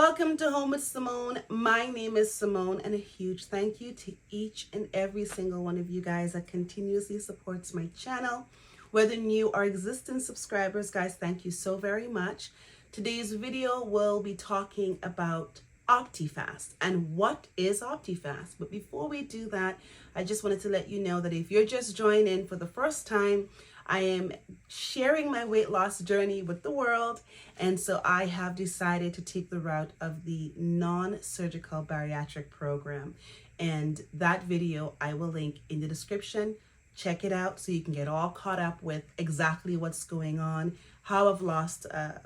Welcome to Home with Simone. My name is Simone, and a huge thank you to each and every single one of you guys that continuously supports my channel. Whether new or existing subscribers, guys, thank you so very much. Today's video will be talking about Optifast and what is Optifast. But before we do that, I just wanted to let you know that if you're just joining in for the first time, I am sharing my weight loss journey with the world, and so I have decided to take the route of the non-surgical bariatric program, and that video I will link in the description. Check it out so you can get all caught up with exactly what's going on, how I've lost a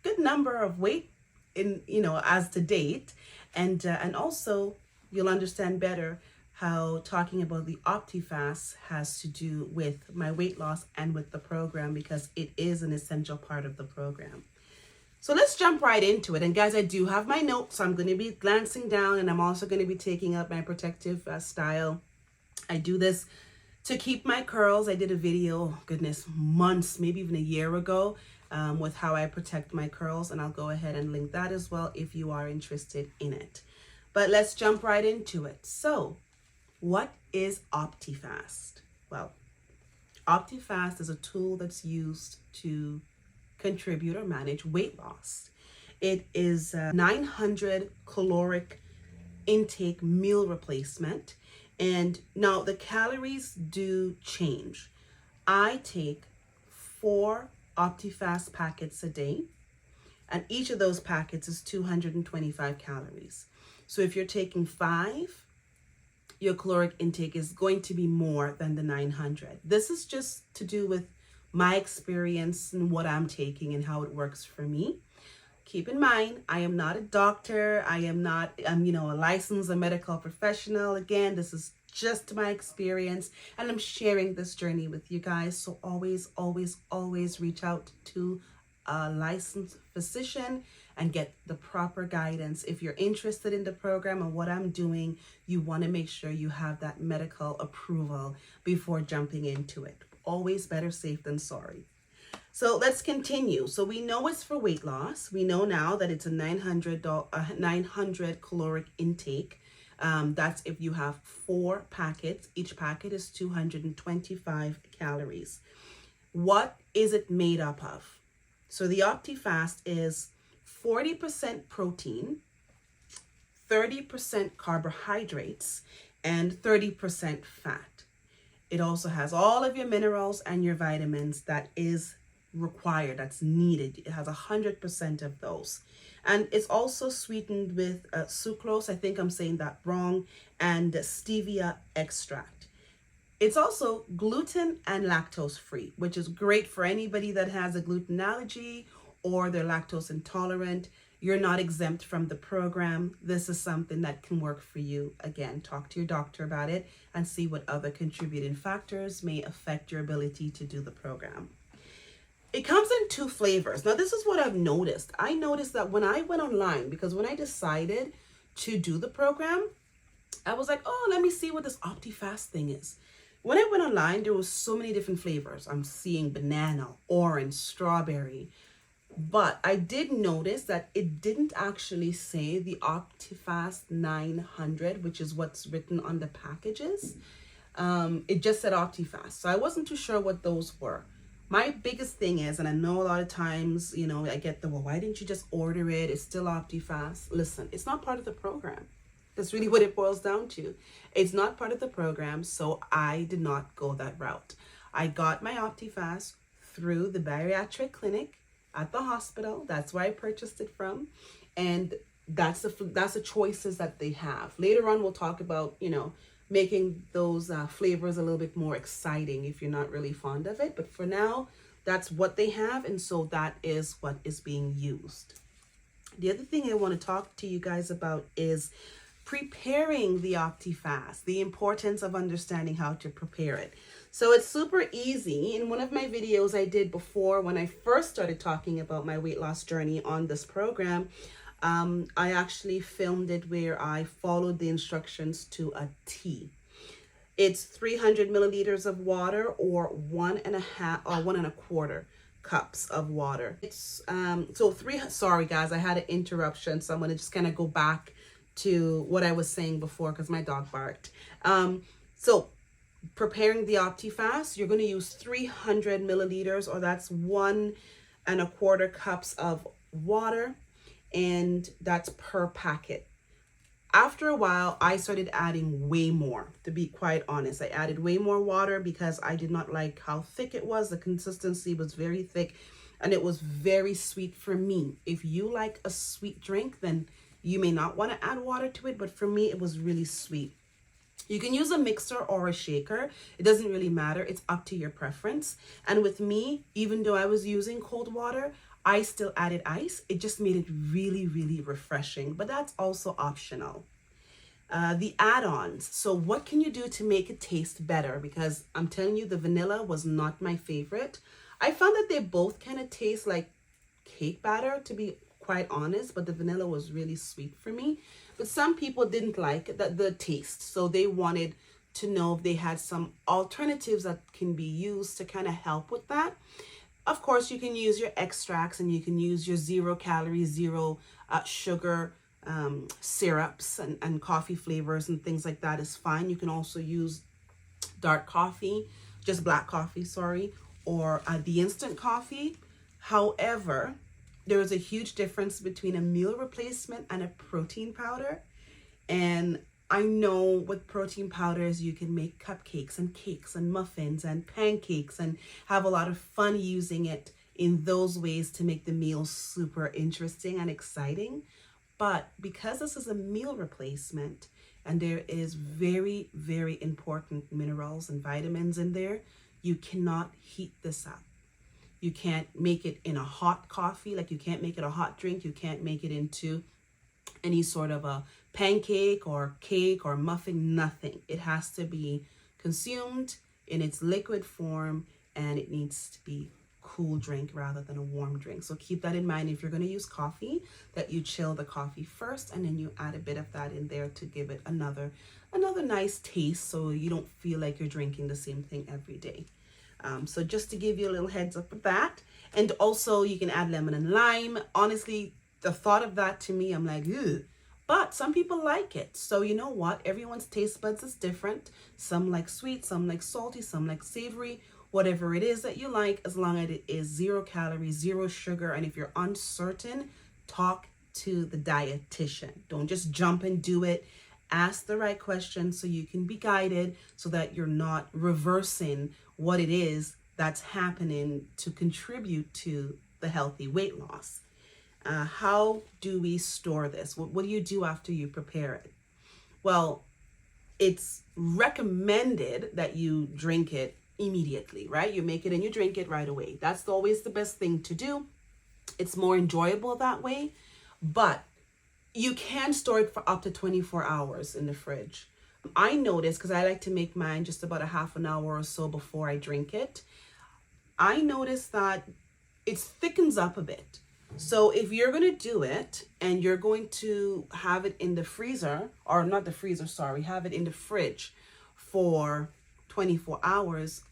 good number of weight in as to date, and also you'll understand better how talking about the Optifast has to do with my weight loss and with the program, because it is an essential part of the program. So let's jump right into it. And guys, I do have my notes. So I'm going to be glancing down, and I'm also going to be taking up my protective style. I do this to keep my curls. I did a video, goodness, months, maybe even a year ago, with how I protect my curls. And I'll go ahead and link that as well if you are interested in it. But let's jump right into it. So what is Optifast? Well, Optifast is a tool that's used to contribute or manage weight loss. It is a 900 caloric intake meal replacement. And now the calories do change. I take 4 Optifast packets a day, and each of those packets is 225 calories. So if you're taking 5, your caloric intake is going to be more than the 900. This is just to do with my experience and what I'm taking and how it works for me. Keep in mind, I am not a doctor. I'm a licensed medical professional. Again, this is just my experience, and I'm sharing this journey with you guys. So always, always, always reach out to a licensed physician and get the proper guidance. If you're interested in the program and what I'm doing, you want to make sure you have that medical approval before jumping into it. Always better safe than sorry. So let's continue. So we know it's for weight loss. We know now that it's a 900 caloric intake. That's if you have 4 packets. Each packet is 225 calories. What is it made up of? So the Optifast is 40% protein, 30% carbohydrates, and 30% fat. It also has all of your minerals and your vitamins that is required, that's needed. It has 100% of those. And it's also sweetened with sucrose, I think I'm saying that wrong, and stevia extract. It's also gluten and lactose free, which is great for anybody that has a gluten allergy or they're lactose intolerant. You're not exempt from the program. This is something that can work for you. Again, talk to your doctor about it and see what other contributing factors may affect your ability to do the program. It comes in 2 flavors. Now, this is what I've noticed. I noticed that when I went online, because when I decided to do the program, I was like, oh, let me see what this Optifast thing is. When I went online, there was so many different flavors. I'm seeing banana, orange, strawberry. But I did notice that it didn't actually say the Optifast 900, which is what's written on the packages. It just said Optifast. So I wasn't too sure what those were. My biggest thing is, and I know a lot of times, I get the, well, why didn't you just order it? It's still Optifast. Listen, it's not part of the program. That's really what it boils down to. It's not part of the program, so I did not go that route. I got my Optifast through the bariatric clinic at the hospital. That's where I purchased it from, and that's the choices that they have. Later on, we'll talk about making those flavors a little bit more exciting if you're not really fond of it. But for now, that's what they have, and so that is what is being used. The other thing I want to talk to you guys about is preparing the Optifast, the importance of understanding how to prepare it. So it's super easy. In one of my videos I did before, when I first started talking about my weight loss journey on this program, I actually filmed it where I followed the instructions to a T. It's 300 milliliters of water or 1 1/4 cups of water. It's sorry guys, I had an interruption, so I'm going to just kind of go back to what I was saying before because my dog barked. So preparing the Optifast, you're going to use 300 milliliters, or that's 1¼ cups of water, and that's per packet. After a while, I started adding way more, to be quite honest. I added way more water because I did not like how thick it was. The consistency was very thick and it was very sweet for me. If you like a sweet drink, then you may not want to add water to it, but for me, it was really sweet. You can use a mixer or a shaker. It doesn't really matter. It's up to your preference. And with me, even though I was using cold water, I still added ice. It just made it really, really refreshing, but that's also optional. The add-ons. So what can you do to make it taste better? Because I'm telling you, the vanilla was not my favorite. I found that they both kind of taste like cake batter, to be quite honest, but the vanilla was really sweet for me. But some people didn't like the taste, so they wanted to know if they had some alternatives that can be used to kind of help with that. Of course, you can use your extracts and you can use your 0 calorie, 0 sugar syrups and coffee flavors and things like that is fine. You can also use dark coffee, just black coffee, sorry, or the instant coffee. However, there is a huge difference between a meal replacement and a protein powder. And I know with protein powders, you can make cupcakes and cakes and muffins and pancakes and have a lot of fun using it in those ways to make the meal super interesting and exciting. But because this is a meal replacement and there is very, very important minerals and vitamins in there, you cannot heat this up. You can't make it in a hot coffee, like you can't make it a hot drink. You can't make it into any sort of a pancake or cake or muffin, nothing. It has to be consumed in its liquid form, and it needs to be cool drink rather than a warm drink. So keep that in mind if you're going to use coffee, that you chill the coffee first and then you add a bit of that in there to give it another nice taste, so you don't feel like you're drinking the same thing every day. So just to give you a little heads up with that. And also you can add lemon and lime. Honestly, the thought of that, to me, I'm like, ugh. But some people like it. So you know what? Everyone's taste buds is different. Some like sweet, some like salty, some like savory. Whatever it is that you like, as long as it is 0 calories, 0 sugar. And if you're uncertain, talk to the dietitian. Don't just jump and do it. Ask the right questions so you can be guided, so that you're not reversing what it is that's happening to contribute to the healthy weight loss. How do we store this? What do you do after you prepare it? Well, it's recommended that you drink it immediately, right? You make it and you drink it right away. That's always the best thing to do. It's more enjoyable that way, but you can store it for up to 24 hours in the fridge. I noticed, because I like to make mine just about a half an hour or so before I drink it, I noticed that it thickens up a bit. So if you're going to do it and you're going to have it in the freezer, or not the freezer, sorry, have it in the fridge for 24 hours,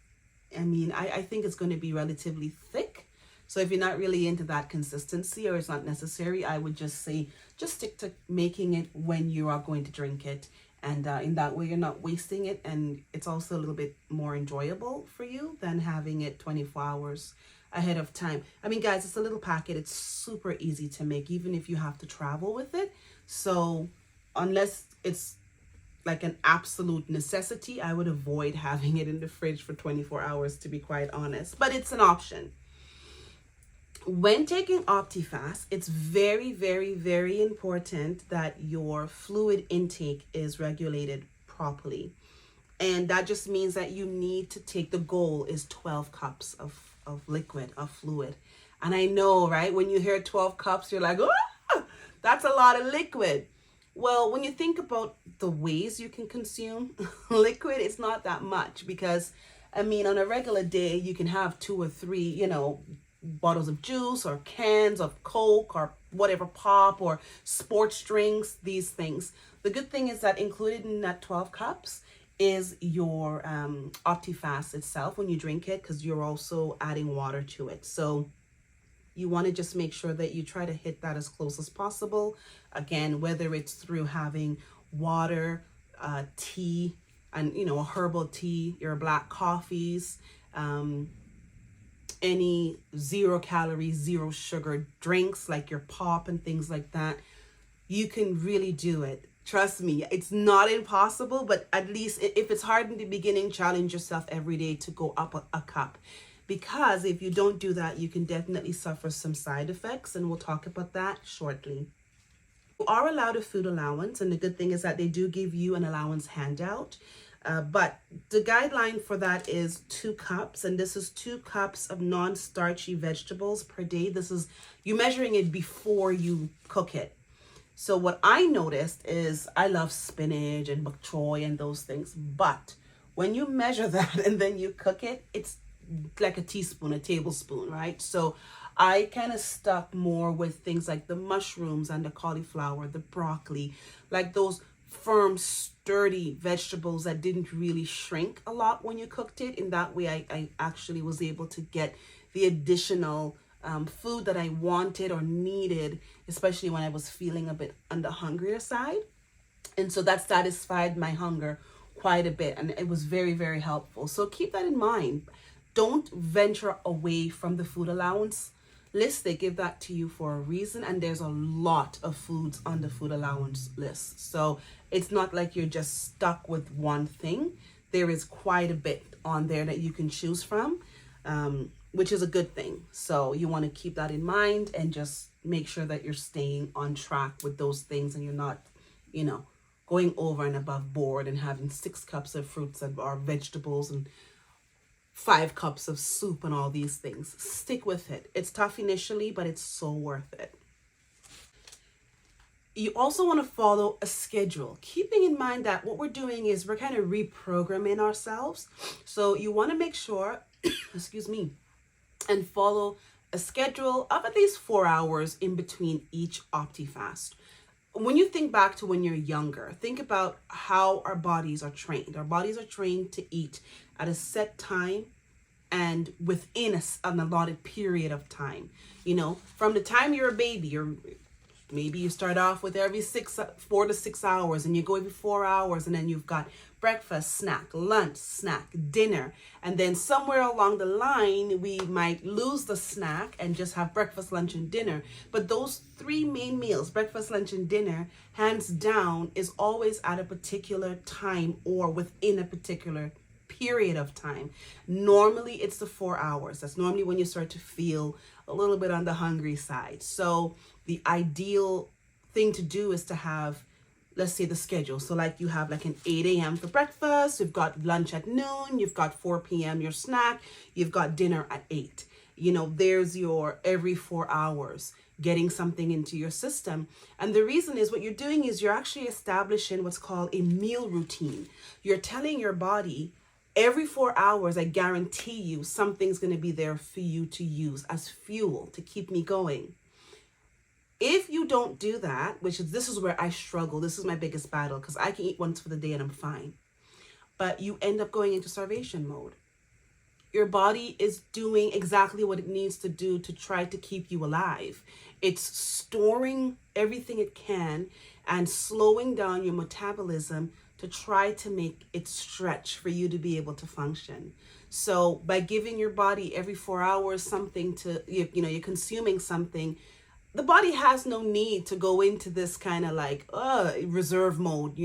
I mean, I think it's going to be relatively thick. So if you're not really into that consistency, or it's not necessary, I would just say, just stick to making it when you are going to drink it. And in that way, you're not wasting it. And it's also a little bit more enjoyable for you than having it 24 hours ahead of time. I mean, guys, it's a little packet. It's super easy to make, even if you have to travel with it. So unless it's like an absolute necessity, I would avoid having it in the fridge for 24 hours, to be quite honest. But it's an option. When taking Optifast, it's very, very, very important that your fluid intake is regulated properly. And that just means that you need to take, the goal is 12 cups of liquid, of fluid. And I know, right? When you hear 12 cups, you're like, oh, that's a lot of liquid. Well, when you think about the ways you can consume liquid, it's not that much, because, I mean, on a regular day, you can have 2 or 3, bottles of juice or cans of Coke or whatever, pop or sports drinks, these things. The good thing is that included in that 12 cups is your Optifast itself when you drink it, because you're also adding water to it. So you want to just make sure that you try to hit that as close as possible. Again, whether it's through having water, tea, and a herbal tea, your black coffees, any 0-calorie, 0-sugar drinks like your pop and things like that, you can really do it. Trust me, it's not impossible, but at least if it's hard in the beginning, challenge yourself every day to go up a cup. Because if you don't do that, you can definitely suffer some side effects, and we'll talk about that shortly. You are allowed a food allowance, and the good thing is that they do give you an allowance handout. But the guideline for that is 2 cups, and this is 2 cups of non-starchy vegetables per day. This is, you measuring it before you cook it. So what I noticed is I love spinach and bok choy and those things, but when you measure that and then you cook it, it's like a teaspoon, a tablespoon, right? So I kind of stuck more with things like the mushrooms and the cauliflower, the broccoli, like those firm, sturdy vegetables that didn't really shrink a lot when you cooked it. In that way, I actually was able to get the additional food that I wanted or needed, especially when I was feeling a bit on the hungrier side. And so that satisfied my hunger quite a bit, and it was very, very helpful. So keep that in mind. Don't venture away from the food allowance list. They give that to you for a reason, and there's a lot of foods on the food allowance list. So it's not like you're just stuck with one thing. There is quite a bit on there that you can choose from, which is a good thing. So you want to keep that in mind and just make sure that you're staying on track with those things, and you're not, going over and above board and having 6 cups of fruits or vegetables and 5 cups of soup and all these things. Stick with it. It's tough initially, but it's so worth it. You also want to follow a schedule, keeping in mind that what we're doing is we're kind of reprogramming ourselves. So you want to make sure, excuse me, and follow a schedule of at least 4 hours in between each Optifast. When you think back to when you're younger, think about how our bodies are trained. Our bodies are trained to eat at a set time and within an allotted period of time. From the time you're a baby, maybe you start off with every 4 to 6 hours, and you go every 4 hours, and then you've got breakfast, snack, lunch, snack, dinner. And then somewhere along the line, we might lose the snack and just have breakfast, lunch, and dinner. But those 3 main meals, breakfast, lunch, and dinner, hands down, is always at a particular time or within a particular period of time. Normally, it's the 4 hours. That's normally when you start to feel a little bit on the hungry side. So the ideal thing to do is to have, let's say, the schedule. So like you have like an 8 a.m. for breakfast, you've got lunch at noon, you've got 4 p.m. your snack, you've got dinner at 8. There's your every 4 hours getting something into your system. And the reason is what you're doing is you're actually establishing what's called a meal routine. You're telling your body, every 4 hours, I guarantee you something's going to be there for you to use as fuel to keep me going. If you don't do that, this is where I struggle. This is my biggest battle, because I can eat once for the day and I'm fine. But you end up going into starvation mode. Your body is doing exactly what it needs to do to try to keep you alive. It's storing everything it can and slowing down your metabolism to try to make it stretch for you to be able to function. So by giving your body every 4 hours something you're consuming something, the body has no need to go into this kind of like reserve mode.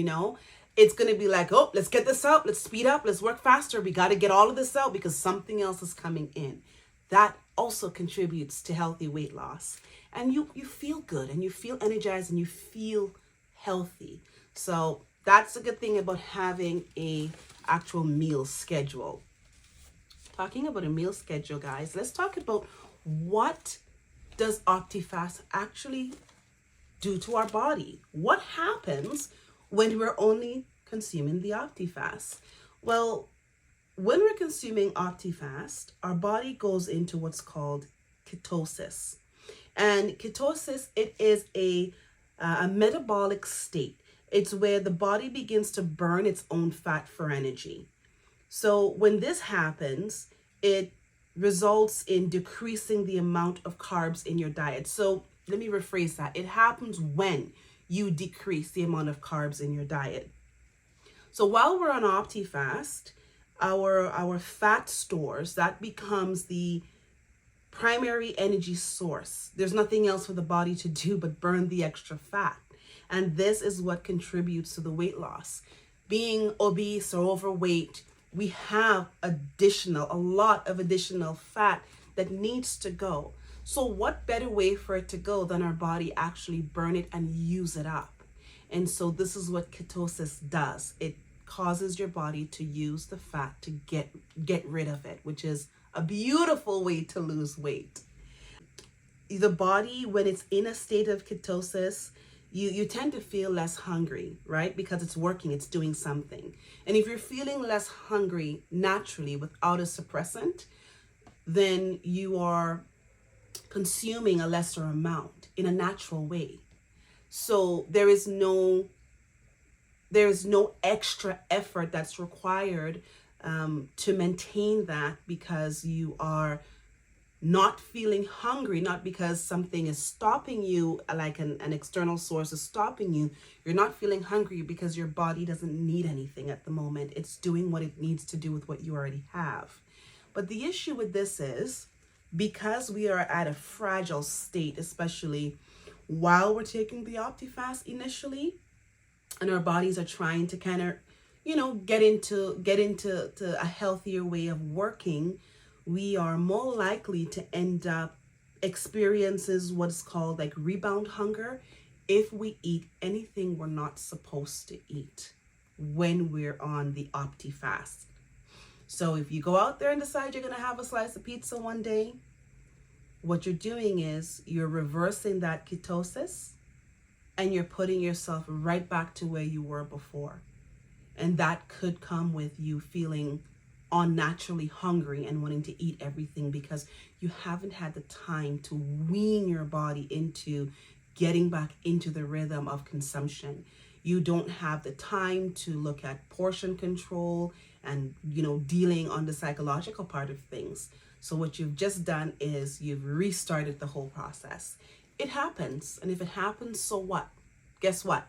It's going to be like, oh, let's get this out. Let's speed up. Let's work faster. We got to get all of this out because something else is coming in. That also contributes to healthy weight loss. And you feel good, and you feel energized, and you feel healthy. So that's a good thing about having a actual meal schedule. Talking about a meal schedule, guys, let's talk about what does Optifast actually do to our body? What happens when we're only consuming the Optifast? Well, when we're consuming Optifast, our body goes into what's called ketosis. And ketosis, it is a metabolic state It's where the body begins to burn its own fat for energy. So when this happens, it results in decreasing the amount of carbs in your diet. So let me rephrase that. It happens when you decrease the amount of carbs in your diet. So while we're on Optifast, our fat stores, that becomes the primary energy source. There's nothing else for the body to do but burn the extra fat. And this is what contributes to the weight loss. Being obese or overweight, we have a lot of additional fat that needs to go. So what better way for it to go than our body actually burn it and use it up? And so this is what ketosis does. It causes your body to use the fat to get rid of it, which is a beautiful way to lose weight. The body, when it's in a state of ketosis, you tend to feel less hungry, right? Because it's working, it's doing something. And if you're feeling less hungry naturally without a suppressant, then you are consuming a lesser amount in a natural way. So there is no extra effort that's required to maintain that, because you are not feeling hungry, not because something is stopping you, like an external source is stopping you. You're not feeling hungry because your body doesn't need anything at the moment. It's doing what it needs to do with what you already have. But the issue with this is, because we are at a fragile state, especially while we're taking the Optifast initially, and our bodies are trying to kind of, get into a healthier way of working, we are more likely to end up experiences what's called like rebound hunger if we eat anything we're not supposed to eat when we're on the Optifast. So if you go out there and decide you're going to have a slice of pizza one day, what you're doing is you're reversing that ketosis and you're putting yourself right back to where you were before. And that could come with you feeling unnaturally hungry and wanting to eat everything because you haven't had the time to wean your body into getting back into the rhythm of consumption. You don't have the time to look at portion control and, dealing on the psychological part of things. So what you've just done is you've restarted the whole process. It happens. And if it happens, so what? Guess what?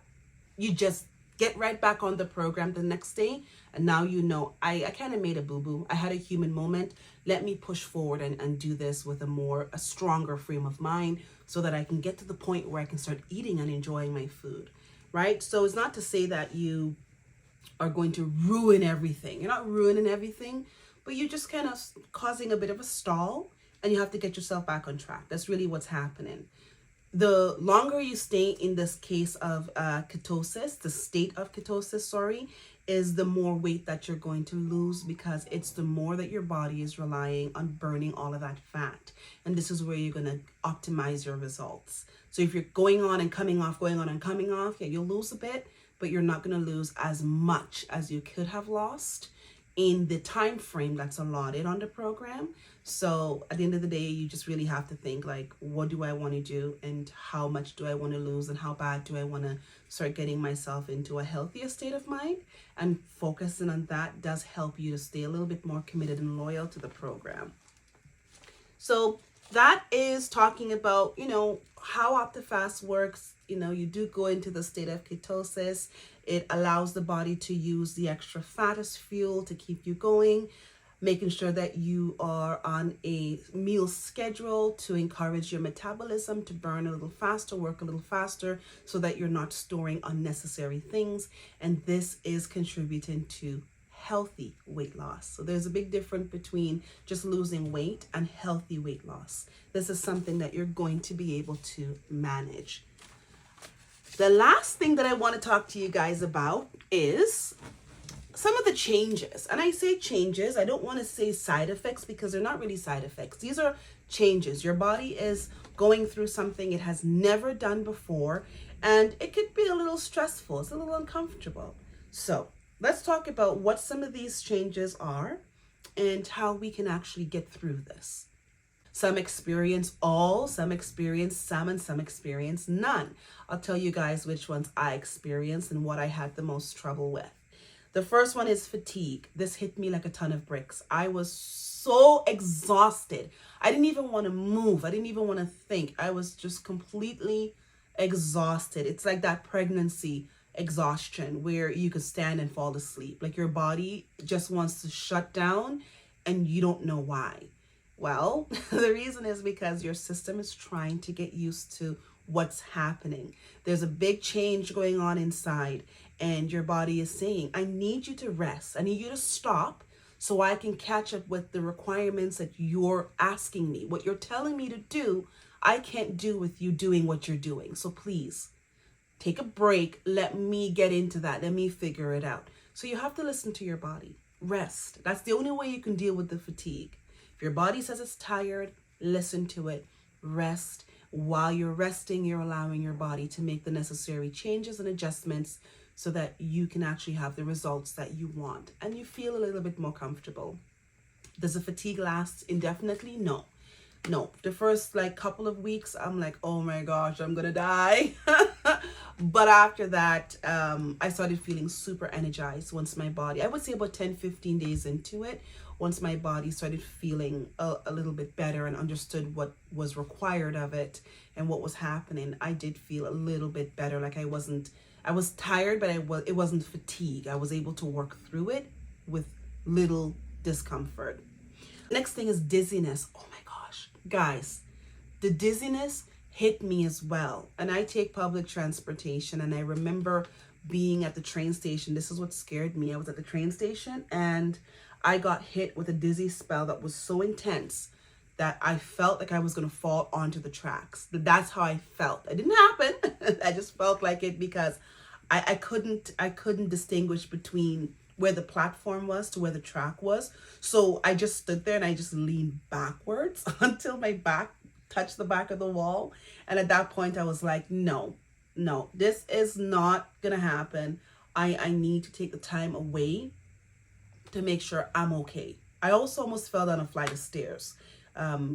You just get right back on the program the next day. And now I kind of made a boo-boo. I had a human moment. Let me push forward and do this with a stronger frame of mind so that I can get to the point where I can start eating and enjoying my food, right? So it's not to say that you are going to ruin everything. You're not ruining everything, but you're just kind of causing a bit of a stall and you have to get yourself back on track. That's really what's happening. The longer you stay in this case of ketosis, the state of ketosis, is the more weight that you're going to lose, because it's the more that your body is relying on burning all of that fat. And this is where you're going to optimize your results. So if you're going on and coming off, yeah, you'll lose a bit, but you're not going to lose as much as you could have lost in the time frame that's allotted on the program. So at the end of the day, you just really have to think like, what do I want to do and how much do I want to lose and how bad do I want to start getting myself into a healthier state of mind? And focusing on that does help you to stay a little bit more committed and loyal to the program. So that is talking about, how Optifast works. You do go into the state of ketosis. It allows the body to use the extra fat as fuel to keep you going, making sure that you are on a meal schedule to encourage your metabolism to burn a little faster, work a little faster, so that you're not storing unnecessary things. And this is contributing to healthy weight loss. So there's a big difference between just losing weight and healthy weight loss. This is something that you're going to be able to manage. The last thing that I want to talk to you guys about is some of the changes. And I say changes, I don't want to say side effects, because they're not really side effects. These are changes. Your body is going through something it has never done before, and it could be a little stressful. It's a little uncomfortable. So let's talk about what some of these changes are and how we can actually get through this. Some experience all, some experience some, and some experience none. I'll tell you guys which ones I experienced and what I had the most trouble with. The first one is fatigue. This hit me like a ton of bricks. I was so exhausted. I didn't even want to move. I didn't even want to think. I was just completely exhausted. It's like that pregnancy exhaustion where you could stand and fall asleep. Like your body just wants to shut down and you don't know why. Well, the reason is because your system is trying to get used to what's happening. There's a big change going on inside, and your body is saying, I need you to rest. I need you to stop so I can catch up with the requirements that you're asking me. What you're telling me to do, I can't do with you doing what you're doing. So please take a break. Let me get into that. Let me figure it out. So you have to listen to your body. Rest. That's the only way you can deal with the fatigue. If your body says it's tired, listen to it. Rest. While you're resting, you're allowing your body to make the necessary changes and adjustments so that you can actually have the results that you want and you feel a little bit more comfortable. Does the fatigue last indefinitely? No. No. The first couple of weeks, I'm like, oh my gosh, I'm gonna die. But after that, I started feeling super energized once my body, I would say about 10-15 days into it, once my body started feeling a little bit better and understood what was required of it and what was happening, I did feel a little bit better. Like I was tired, but it wasn't fatigue. I was able to work through it with little discomfort. Next thing is dizziness. Oh my gosh, guys, the dizziness hit me as well. And I take public transportation, and I remember being at the train station. This is what scared me. I was at the train station and I got hit with a dizzy spell that was so intense that I felt like I was going to fall onto the tracks. That's how I felt. It didn't happen. I just felt like it because I couldn't distinguish between where the platform was to where the track was. So I just stood there and I just leaned backwards until my back touched the back of the wall. And at that point I was like, no, this is not going to happen. I need to take the time away to make sure I'm okay. I also almost fell down a flight of stairs.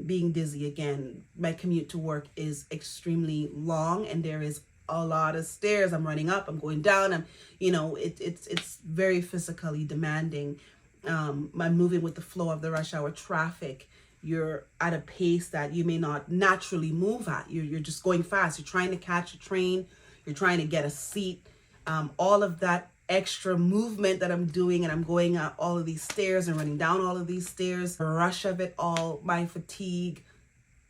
Being dizzy again, my commute to work is extremely long and there is a lot of stairs. I'm running up, I'm going down, it's very physically demanding. I'm moving with the flow of the rush hour traffic. You're at a pace that you may not naturally move at. You're just going fast. You're trying to catch a train, you're trying to get a seat. All of that extra movement that I'm doing, and I'm going up all of these stairs and running down all of these stairs, the rush of it all, my fatigue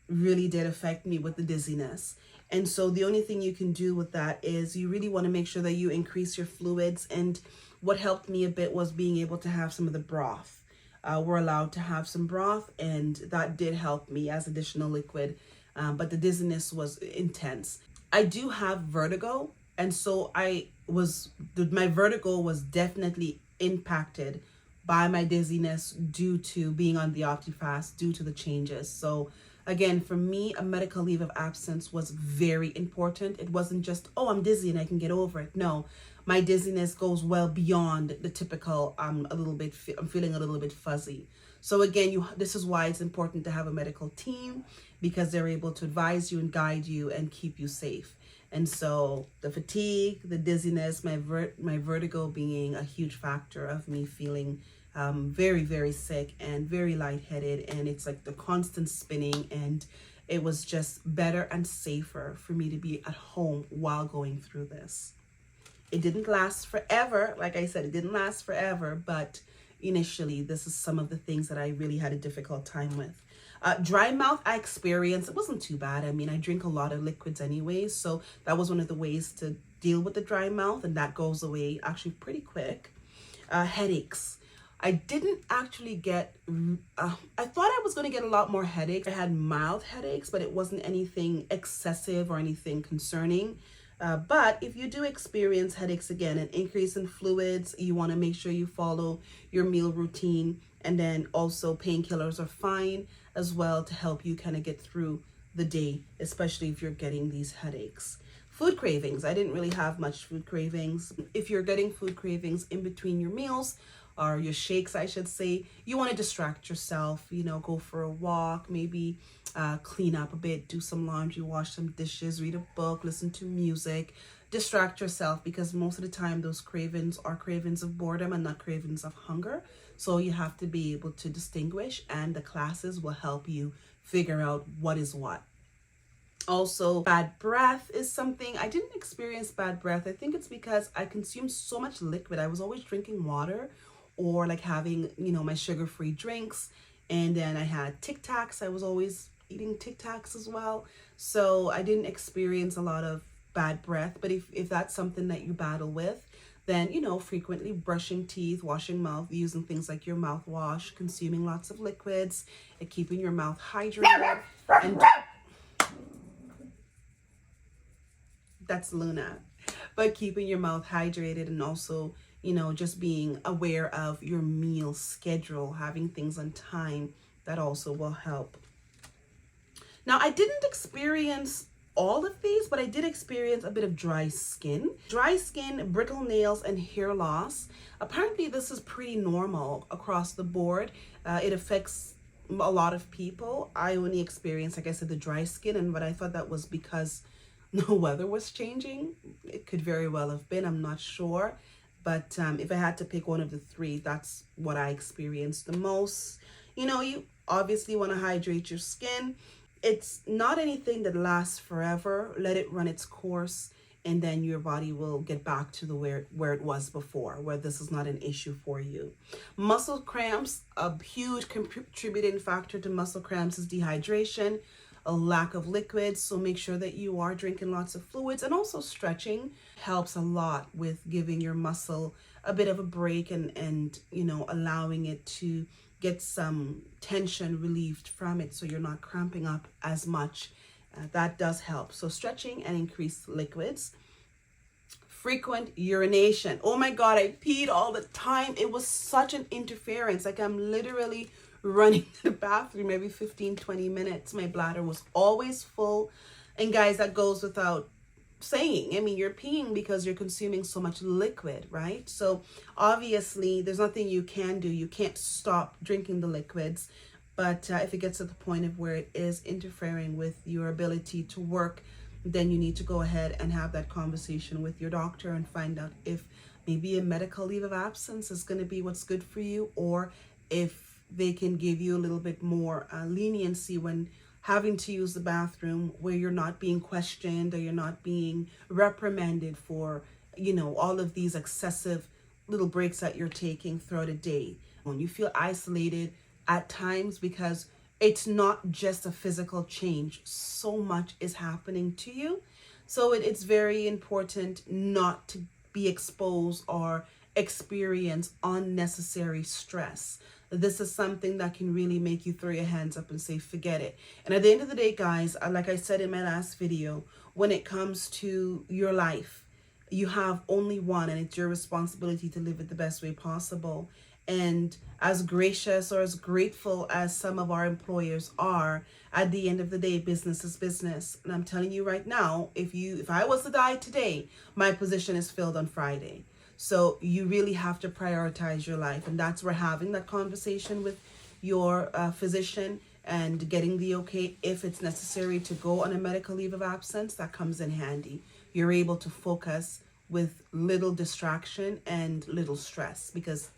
really did affect me with the dizziness. And so the only thing you can do with that is you really want to make sure that you increase your fluids. And what helped me a bit was being able to have some of the broth. We're allowed to have some broth, and that did help me as additional liquid. But the dizziness was intense. I do have vertigo, and so my vertigo was definitely impacted by my dizziness due to being on the Optifast, due to the changes. So again, for me, a medical leave of absence was very important. It wasn't just, oh, I'm dizzy and I can get over it. No, my dizziness goes well beyond the typical, I'm feeling a little bit fuzzy. So again, this is why it's important to have a medical team, because they're able to advise you and guide you and keep you safe. And so the fatigue, the dizziness, my vertigo being a huge factor of me feeling very, very sick and very lightheaded. And it's like the constant spinning, and it was just better and safer for me to be at home while going through this. It didn't last forever. Like I said, it didn't last forever, but initially this is some of the things that I really had a difficult time with. Dry mouth I experienced, it wasn't too bad. I mean, I drink a lot of liquids anyways, so that was one of the ways to deal with the dry mouth, and that goes away actually pretty quick. Headaches. I didn't actually get, I thought I was going to get a lot more headaches. I had mild headaches, but it wasn't anything excessive or anything concerning. But if you do experience headaches, again, an increase in fluids, you want to make sure you follow your meal routine. And then also painkillers are fine as well to help you kind of get through the day, especially if you're getting these headaches. Food cravings. I didn't really have much food cravings. If you're getting food cravings in between your meals, or your shakes, I should say, you want to distract yourself, you know, go for a walk, maybe clean up a bit, do some laundry, wash some dishes, read a book, listen to music, distract yourself, because most of the time those cravings are cravings of boredom and not cravings of hunger. So you have to be able to distinguish, and the classes will help you figure out what is what. Also, bad breath is something. I didn't experience bad breath. I think it's because I consumed so much liquid. I was always drinking water, or like having, you know, my sugar-free drinks. And then I had Tic Tacs. I was always eating Tic Tacs as well. So I didn't experience a lot of bad breath. But if that's something that you battle with, then, you know, frequently brushing teeth, washing mouth, using things like your mouthwash, consuming lots of liquids, and keeping your mouth hydrated. And that's Luna. But keeping your mouth hydrated, and also, you know, just being aware of your meal schedule, having things on time, that also will help. Now, I didn't experience all of these, but I did experience a bit of dry skin. Dry skin, brittle nails, and hair loss. Apparently, this is pretty normal across the board. It affects a lot of people. I only experienced, like I said, the dry skin, but I thought that was because the weather was changing. It could very well have been, I'm not sure. But if I had to pick one of the three, that's what I experienced the most. You know, you obviously want to hydrate your skin. It's not anything that lasts forever. Let it run its course, and then your body will get back to the where it was before, where this is not an issue for you. Muscle cramps, a huge contributing factor to muscle cramps is dehydration, a lack of liquids. So make sure that you are drinking lots of fluids, and also stretching helps a lot with giving your muscle a bit of a break, and you know, allowing it to get some tension relieved from it, so you're not cramping up as much. That does help. So stretching and increased liquids. Frequent urination. Oh my God, I peed all the time. It was such an interference. Like, I'm literally running to the bathroom every 15-20 minutes. My bladder was always full. And guys, that goes without saying. I mean, you're peeing because you're consuming so much liquid, right? So obviously there's nothing you can do. You can't stop drinking the liquids. But if it gets to the point of where it is interfering with your ability to work, then you need to go ahead and have that conversation with your doctor and find out if maybe a medical leave of absence is going to be what's good for you, or if they can give you a little bit more leniency when having to use the bathroom, where you're not being questioned or you're not being reprimanded for, you know, all of these excessive little breaks that you're taking throughout a day. When you feel isolated at times, because it's not just a physical change, so much is happening to you. So it's very important not to be exposed or experience unnecessary stress. This is something that can really make you throw your hands up and say, forget it. And at the end of the day, guys, like I said in my last video, when it comes to your life, you have only one, and it's your responsibility to live it the best way possible. And as gracious or as grateful as some of our employers are, at the end of the day, business is business. And I'm telling you right now, if I was to die today, my position is filled on Friday. So you really have to prioritize your life. And that's where having that conversation with your physician and getting the okay, if it's necessary to go on a medical leave of absence, that comes in handy. You're able to focus with little distraction and little stress, because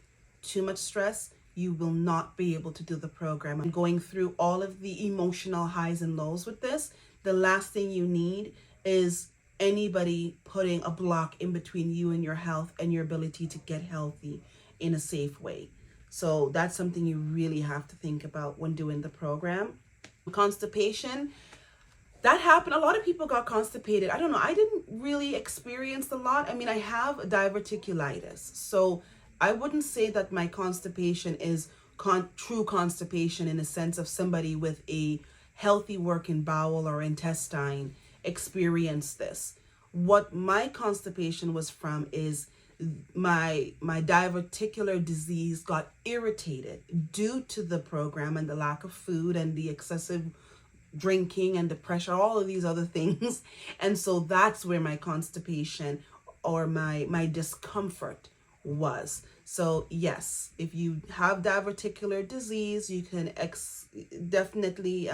too much stress, you will not be able to do the program. And going through all of the emotional highs and lows with this, the last thing you need is anybody putting a block in between you and your health and your ability to get healthy in a safe way. So that's something you really have to think about when doing the program. Constipation, that happened. A lot of people got constipated. I don't know. I didn't really experience a lot. I mean, I have diverticulitis, so I wouldn't say that my constipation is true constipation in the sense of somebody with a healthy working bowel or intestine experienced this. What my constipation was from is my diverticular disease got irritated due to the program and the lack of food and the excessive drinking and the pressure, all of these other things. And so that's where my constipation or my discomfort was. So yes, if you have diverticular disease, you can definitely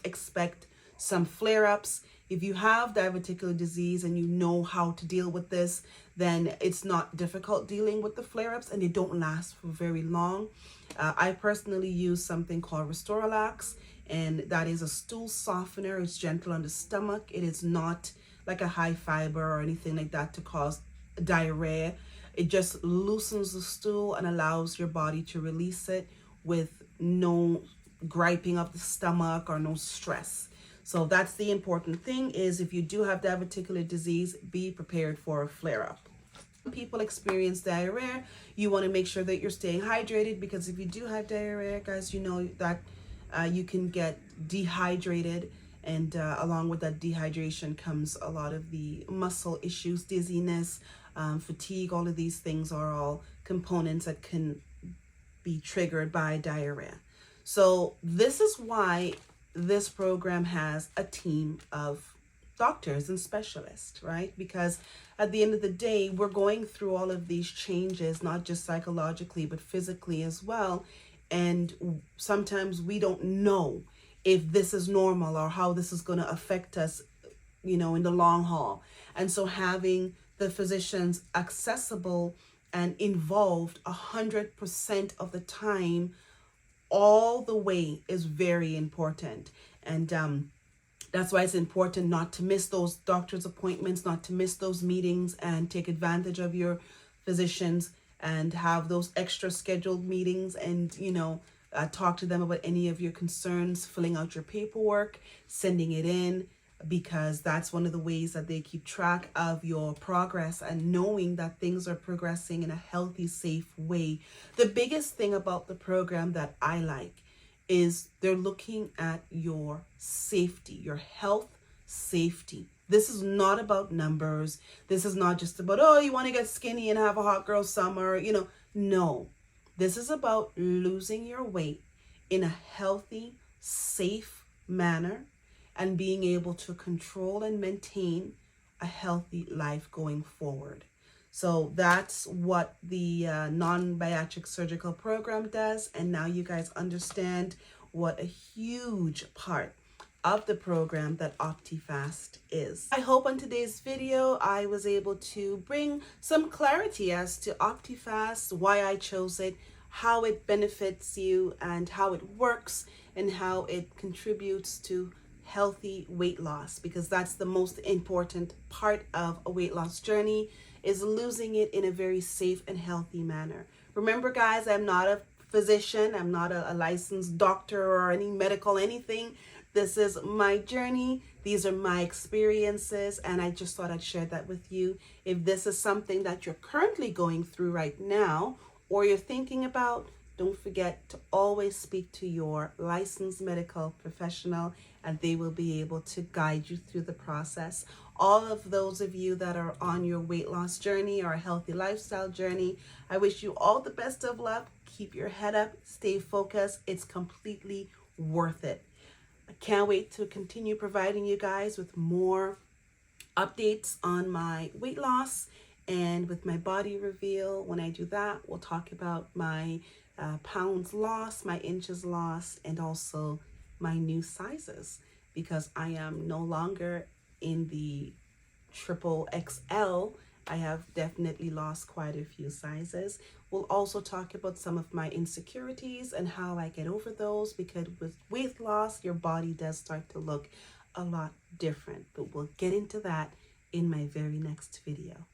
expect some flare-ups. If you have diverticular disease and you know how to deal with this, then it's not difficult dealing with the flare-ups, and they don't last for very long. I personally use something called Restoralax, and that is a stool softener. It's gentle on the stomach. It is not like a high fiber or anything like that to cause diarrhea. It just loosens the stool and allows your body to release it with no griping of the stomach or no stress. So that's the important thing, is if you do have diverticular disease, be prepared for a flare-up. People experience diarrhea. You want to make sure that you're staying hydrated, because if you do have diarrhea, guys, you know that you can get dehydrated, and along with that dehydration comes a lot of the muscle issues, dizziness, fatigue. All of these things are all components that can be triggered by diarrhea. So this is why this program has a team of doctors and specialists, right? Because at the end of the day, we're going through all of these changes, not just psychologically, but physically as well. And sometimes we don't know if this is normal or how this is going to affect us, you know, in the long haul. And so having the physicians accessible and involved 100% of the time, all the way, is very important. And that's why it's important not to miss those doctor's appointments, not to miss those meetings, and take advantage of your physicians and have those extra scheduled meetings, and, you know, talk to them about any of your concerns, filling out your paperwork, sending it in, because that's one of the ways that they keep track of your progress and knowing that things are progressing in a healthy, safe way. The biggest thing about the program that I like is they're looking at your safety, your health safety. This is not about numbers. This is not just about, oh, you want to get skinny and have a hot girl summer, you know. No, this is about losing your weight in a healthy, safe manner, and being able to control and maintain a healthy life going forward. So that's what the non-bariatric surgical program does. And now you guys understand what a huge part of the program that Optifast is. I hope on today's video I was able to bring some clarity as to Optifast, why I chose it, how it benefits you, and how it works, and how it contributes to healthy weight loss, because that's the most important part of a weight loss journey, is losing it in a very safe and healthy manner. Remember, guys, I'm not a physician. I'm not a licensed doctor or any medical anything. This is my journey. These are my experiences, and I just thought I'd share that with you. If this is something that you're currently going through right now, or you're thinking about, don't forget to always speak to your licensed medical professional, and they will be able to guide you through the process. All of those of you that are on your weight loss journey or a healthy lifestyle journey, I wish you all the best of luck. Keep your head up, stay focused. It's completely worth it. I can't wait to continue providing you guys with more updates on my weight loss and with my body reveal. When I do that, we'll talk about my pounds lost, my inches lost, and also my new sizes, because I am no longer in the triple XL. I have definitely lost quite a few sizes. We'll also talk about some of my insecurities and how I get over those, because with weight loss, your body does start to look a lot different. But we'll get into that in my very next video.